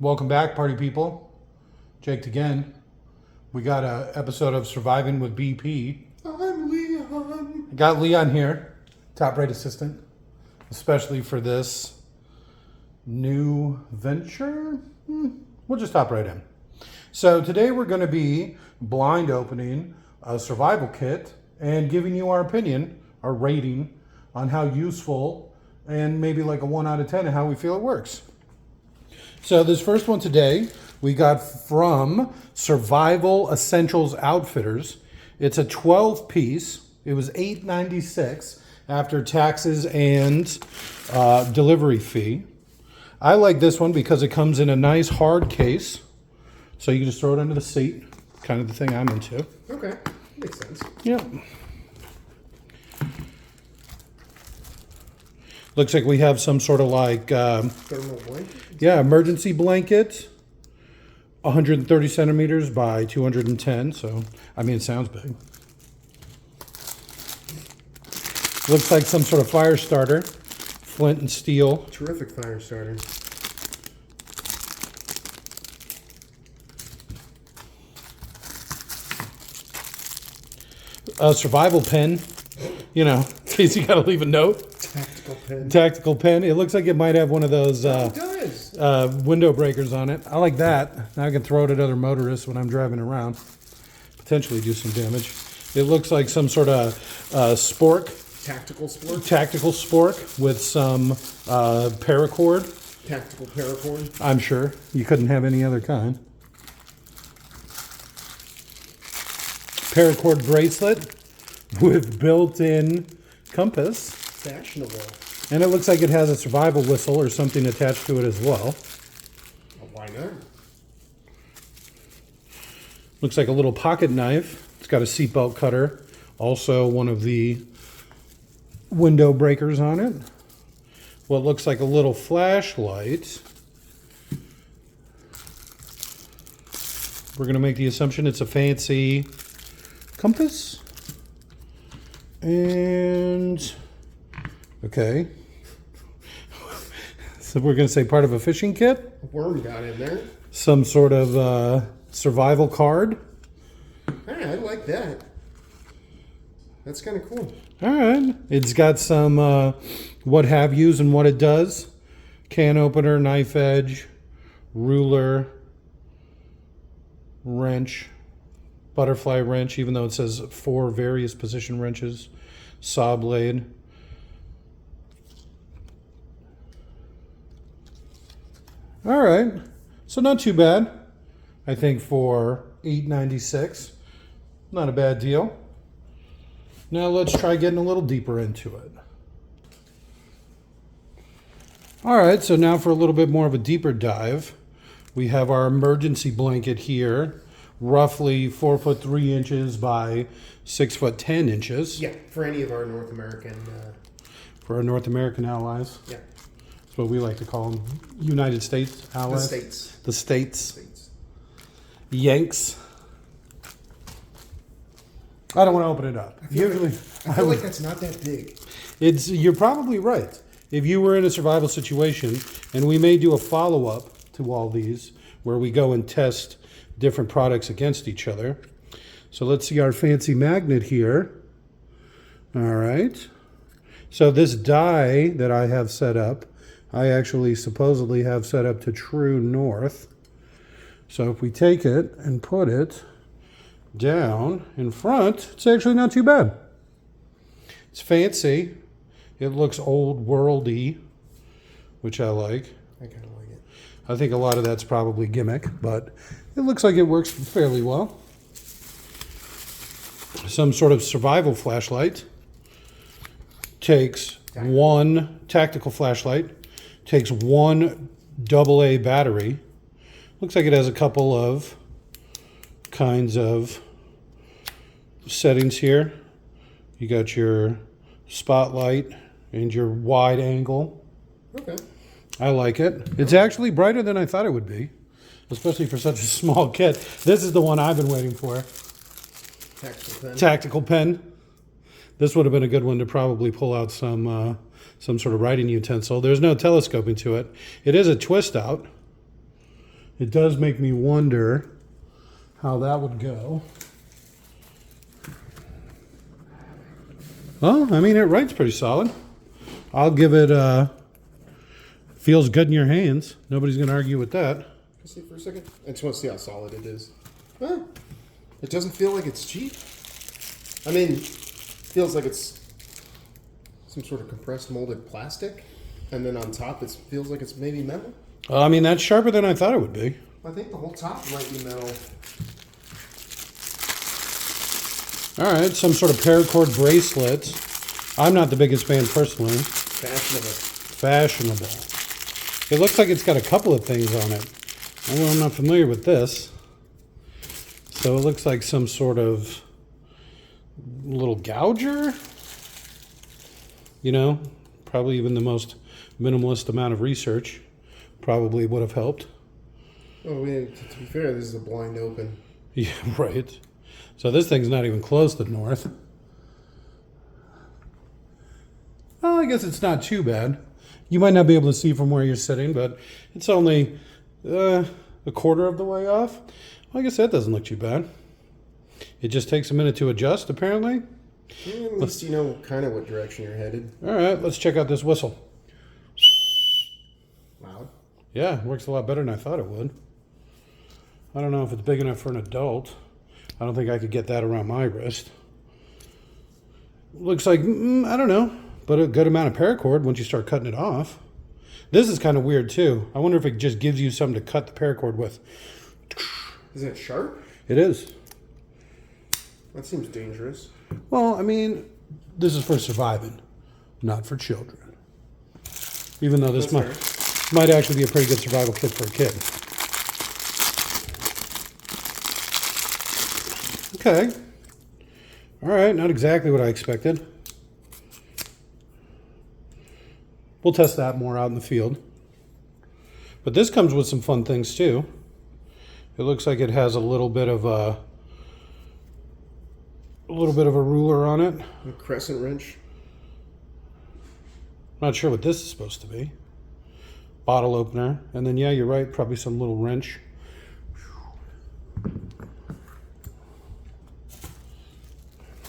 Welcome back, party people. Jake again. We got a episode of Surviving with BP. I'm Leon. Got Leon here, top rate assistant, especially for this new venture. We'll just hop right in. So today we're going to be blind opening a survival kit and giving you our opinion, our rating on how useful, and maybe like a 1 out of 10 and how we feel it works. So this first one today we got from Survival Essentials Outfitters. It's a 12 piece. It was $8.96 after taxes and delivery fee. I like this one because it comes in a nice hard case. So you can just throw it under the seat. Kind of the thing I'm into. Okay, makes sense. Yep. Looks like we have some sort of like... Thermal blanket? Yeah, emergency blanket, 130 centimeters by 210. So, I mean, it sounds big. Looks like some sort of fire starter, flint and steel. Terrific fire starter. A survival pen, you know, in case you gotta leave a note. Tactical pen. Tactical pen. It looks like it might have one of those It does. window breakers on it. I like that. Now I can throw it at other motorists when I'm driving around. Potentially do some damage. It looks like some sort of spork, Tactical sport. tactical spork with some paracord. Tactical paracord. I'm sure. You couldn't have any other kind. Paracord bracelet with built-in compass. Fashionable. And it looks like it has a survival whistle or something attached to it as well. Well, why not? Looks like a little pocket knife. It's got a seatbelt cutter. Also one of the window breakers on it. What looks like a little flashlight. We're going to make the assumption it's a fancy compass. And... okay. So we're going to say part of a fishing kit. A worm got in there. Some sort of survival card. Hey, I like that. That's kind of cool. All right. It's got some what have yous and what it does. Can opener, knife edge, ruler, wrench, butterfly wrench, even though it says 4 various position wrenches, saw blade. All right. So not too bad. I think for $8.96. Not a bad deal. Now let's try getting a little deeper into it. All right, so now for a little bit more of a deeper dive, we have our emergency blanket here, roughly 4 foot 3 inches by 6 foot 10 inches. Yeah, for any of our North American. For our North American allies. Yeah. That's what we like to call them, United States allies. The States. The States. States. Yanks. I don't want to open it up. Usually, I feel like that's not that big. you're probably right. If you were in a survival situation, and we may do a follow-up to all these, where we go and test different products against each other. So let's see our fancy magnet here. All right. So this die that I have set up, I actually supposedly have set up to true north. So if we take it and put it down in front, it's actually not too bad. It's fancy. It looks old worldy, which I like. I kind of like it. I think a lot of that's probably gimmick, but it looks like it works fairly well. Some sort of survival flashlight. Takes one tactical flashlight. Takes one AA battery. Looks like it has a couple of kinds of settings here. You got your spotlight and your wide angle. Okay. I like it. It's actually brighter than I thought it would be, especially for such a small kit. This is the one I've been waiting for. Tactical pen. Tactical pen. This would have been a good one to probably pull out some sort of writing utensil. There's no telescoping to it. It is a twist out. it does make me wonder how that would go. Well, I mean, it writes pretty solid. I'll give it, feels good in your hands. Nobody's going to argue with that. Let's see for a second. I just want to see how solid it is. Huh. It doesn't feel like it's cheap. I mean, it feels like it's some sort of compressed molded plastic. And then on top, it feels like it's maybe metal. I mean, that's sharper than I thought it would be. I think the whole top might be metal. All right, some sort of paracord bracelet. I'm not the biggest fan personally. Fashionable. It looks like it's got a couple of things on it. Well, I'm not familiar with this. So it looks like some sort of little gouger. You know, probably even the most minimalist amount of research probably would have helped. Oh, yeah, to be fair, this is a blind open. Yeah, right. So this thing's not even close to north. Well, I guess it's not too bad. You might not be able to see from where you're sitting, but it's only a quarter of the way off. Well, I guess that doesn't look too bad. It just takes a minute to adjust, apparently. Yeah, at least you know kind of what direction you're headed. All right, let's check out this whistle. Loud. Yeah, it works a lot better than I thought it would. I don't know if it's big enough for an adult. I don't think I could get that around my wrist. Looks like, I don't know, but a good amount of paracord once you start cutting it off. This is kind of weird too. I wonder if it just gives you something to cut the paracord with. Is it sharp? It is. That seems dangerous. Well, I mean, this is for surviving, not for children. Even though this That's might actually be a pretty good survival kit for a kid. Okay. All right, not exactly what I expected. We'll test that more out in the field. But this comes with some fun things too. It looks like it has a little bit of a ruler on it. A crescent wrench. Not sure what this is supposed to be. Bottle opener. And then, yeah, you're right, probably some little wrench.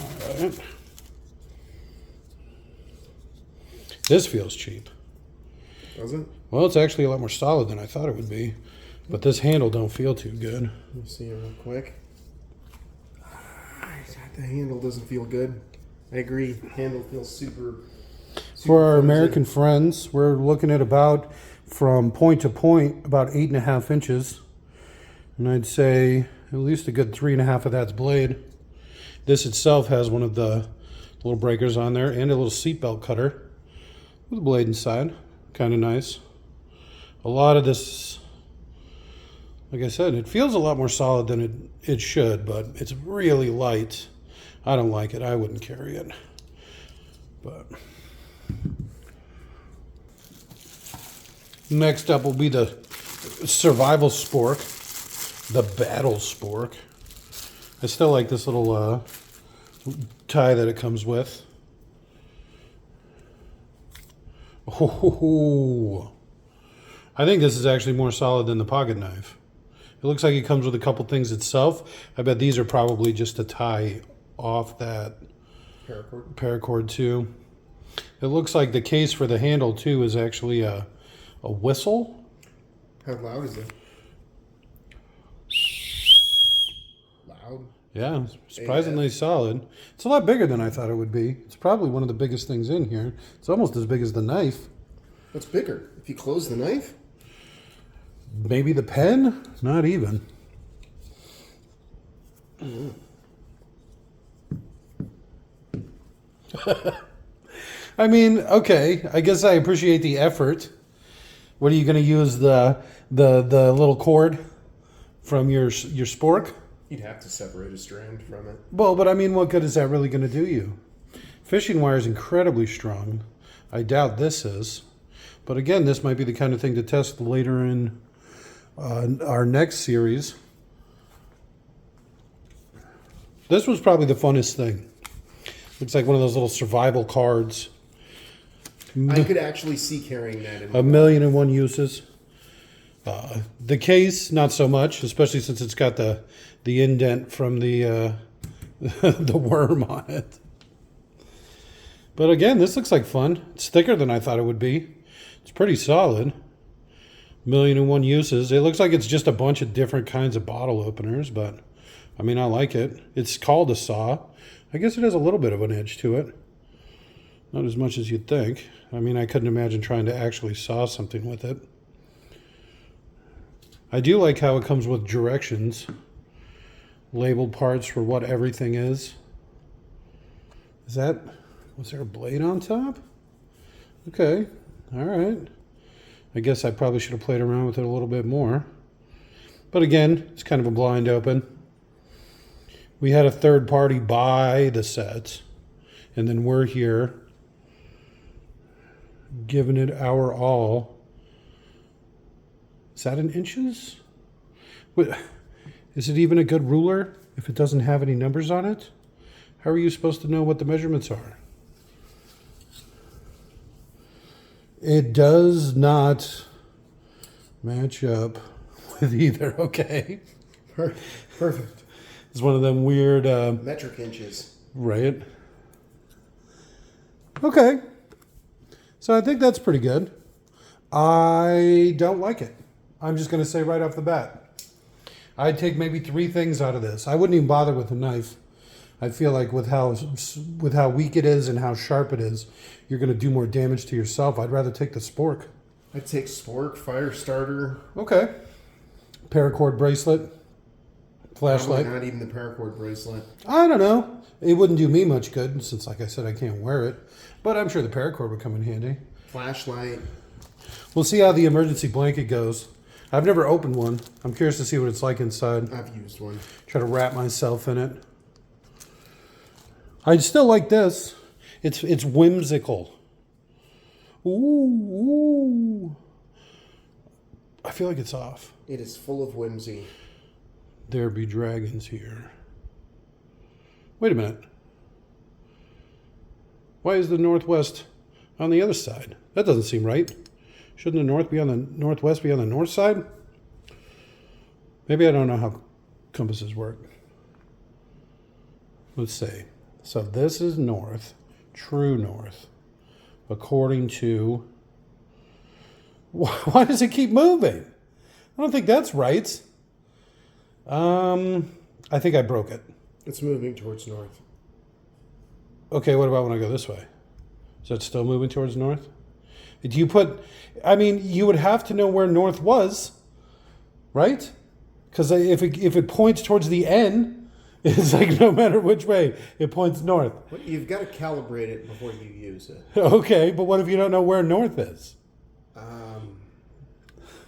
All right. This feels cheap. Does it? Well, it's actually a lot more solid than I thought it would be. But this handle don't feel too good. Let me see it real quick. The handle doesn't feel good. I agree. Handle feels super For our flimsy. American friends, we're looking at about, from point to point, about 8.5 inches. And I'd say at least a good 3.5 of that's blade. This itself has one of the little breakers on there and a little seatbelt cutter with a blade inside. Kind of nice. A lot of this, like I said, it feels a lot more solid than it should, but it's really light. I don't like it. I wouldn't carry it. But next up will be the survival spork, the battle spork. I still like this little tie that it comes with. Oh, I think this is actually more solid than the pocket knife. It looks like it comes with a couple things itself. I bet these are probably just to tie off that paracord too. It looks like the case for the handle too is actually a whistle. How loud is it? Loud. Yeah, surprisingly solid. It's a lot bigger than I thought it would be. It's probably one of the biggest things in here. It's almost as big as the knife. What's bigger? If you close the knife? Maybe the pen? Not even. I mean, okay. I guess I appreciate the effort. What are you going to use the little cord from your spork? You'd have to separate a strand from it. Well, but I mean, what good is that really going to do you? Fishing wire is incredibly strong. I doubt this is. But again, this might be the kind of thing to test later in our next series. This was probably the funnest thing. Looks like one of those little survival cards. I could actually see carrying that in A million and one uses. The case, not so much, especially since it's got the indent from the the worm on it. But again, this looks like fun. It's thicker than I thought it would be. It's pretty solid. 1,000,001 uses. It looks like it's just a bunch of different kinds of bottle openers, but I mean, I like it. It's called a saw. I guess it has a little bit of an edge to it. Not as much as you'd think. I mean, I couldn't imagine trying to actually saw something with it. I do like how it comes with directions. Labeled parts for what everything is. Was there a blade on top? Okay, all right. I guess I probably should have played around with it a little bit more. But again, it's kind of a blind open. We had a third party buy the sets, and then we're here giving it our all. Is that in inches? Is it even a good ruler if it doesn't have any numbers on it? How are you supposed to know what the measurements are? It does not match up with either, okay? Perfect. It's one of them weird... Metric inches. Right. Okay. So I think that's pretty good. I don't like it. I'm just going to say right off the bat. I'd take maybe 3 things out of this. I wouldn't even bother with a knife. I feel like with how weak it is and how sharp it is, you're going to do more damage to yourself. I'd rather take the spork. I'd take spork, fire starter. Okay. Paracord bracelet. Flashlight. Probably not even the paracord bracelet. I don't know. It wouldn't do me much good since, like I said, I can't wear it. But I'm sure the paracord would come in handy. Flashlight. We'll see how the emergency blanket goes. I've never opened one. I'm curious to see what it's like inside. I've used one. Try to wrap myself in it. I still like this. It's whimsical. Ooh. I feel like it's off. It is full of whimsy. There be dragons here. Wait a minute. Why is the northwest on the other side? That doesn't seem right. Shouldn't the northwest be on the north side? Maybe I don't know how compasses work. Let's see. So this is north, true north, according to... Why does it keep moving? I don't think that's right. I think I broke it. It's moving towards north. Okay, what about when I go this way? Is that still moving towards north? Do you put... I mean, you would have to know where north was, right? Because if it points towards the N... It's like no matter which way, it points north. But you've got to calibrate it before you use it. Okay, but what if you don't know where north is?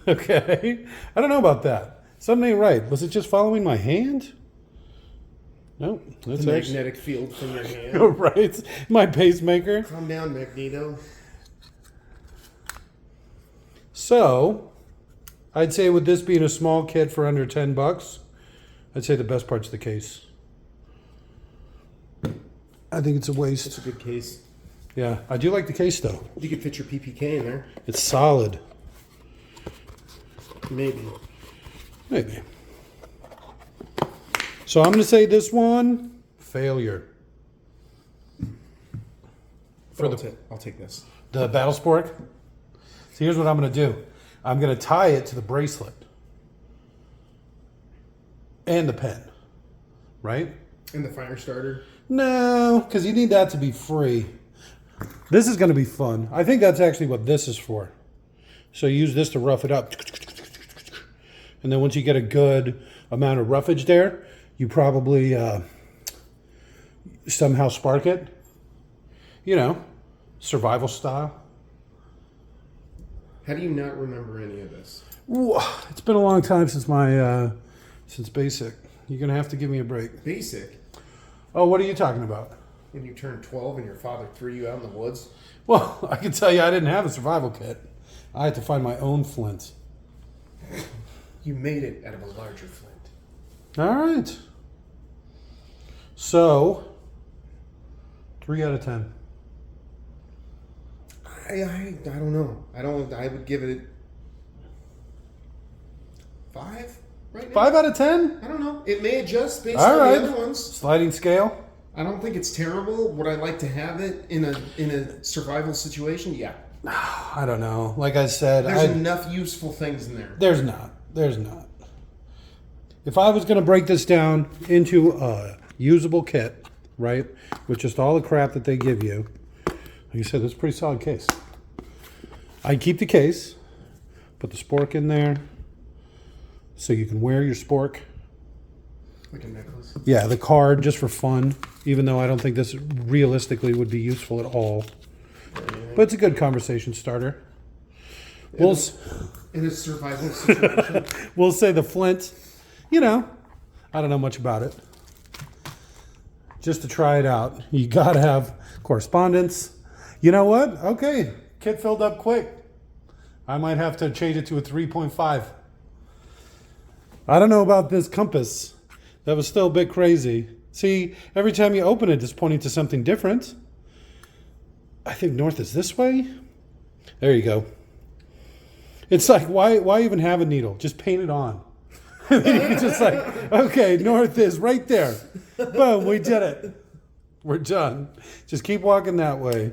Okay, I don't know about that. Something ain't right. Was it just following my hand? No, that's The actually... magnetic field from your hand. Right, my pacemaker. Calm down, Magneto. So, I'd say with this being a small kit for under $10, I'd say the best part's the case. I think it's a waste. It's a good case. Yeah, I do like the case though. You could fit your PPK in there. It's solid. Maybe. Maybe. So I'm going to say this one, failure. I'll take this. The battle spork. So here's what I'm going to do. I'm going to tie it to the bracelet. And the pen. Right? And the fire starter. No, because you need that to be free. This is going to be fun. I think that's actually what this is for. So use this to rough it up. And then once you get a good amount of roughage there, you probably somehow spark it. You know, survival style. How do you not remember any of this? It's been a long time since my since basic. You're gonna have to give me a break. Basic? Oh, what are you talking about? When you turned 12 and your father threw you out in the woods? Well, I can tell you I didn't have a survival kit. I had to find my own flint. You made it out of a larger flint. All right. So, 3 out of 10. I don't know. I would give it 5 right now. 5 out of 10? I don't know. It may adjust based All on right. the other ones. Sliding scale. I don't think it's terrible. Would I like to have it in a survival situation? Yeah. I don't know. Like I said, There's enough useful things in there. There's not. If I was going to break this down into a usable kit, right, with just all the crap that they give you, like you said, it's a pretty solid case. I'd keep the case, put the spork in there, so you can wear your spork. Like a necklace. Yeah, the card just for fun, even though I don't think this realistically would be useful at all. But it's a good conversation starter. We'll In a survival situation. we'll say the flint, you know, I don't know much about it. Just to try it out, you gotta have correspondence. You know what? Okay, kit filled up quick. I might have to change it to a 3.5. I don't know about this compass. That was still a bit crazy. See, every time you open it, it's pointing to something different. I think north is this way. There you go. It's like, why even have a needle? Just paint it on. And then you can just like, okay, north is right there. Boom, we did it. We're done. Just keep walking that way.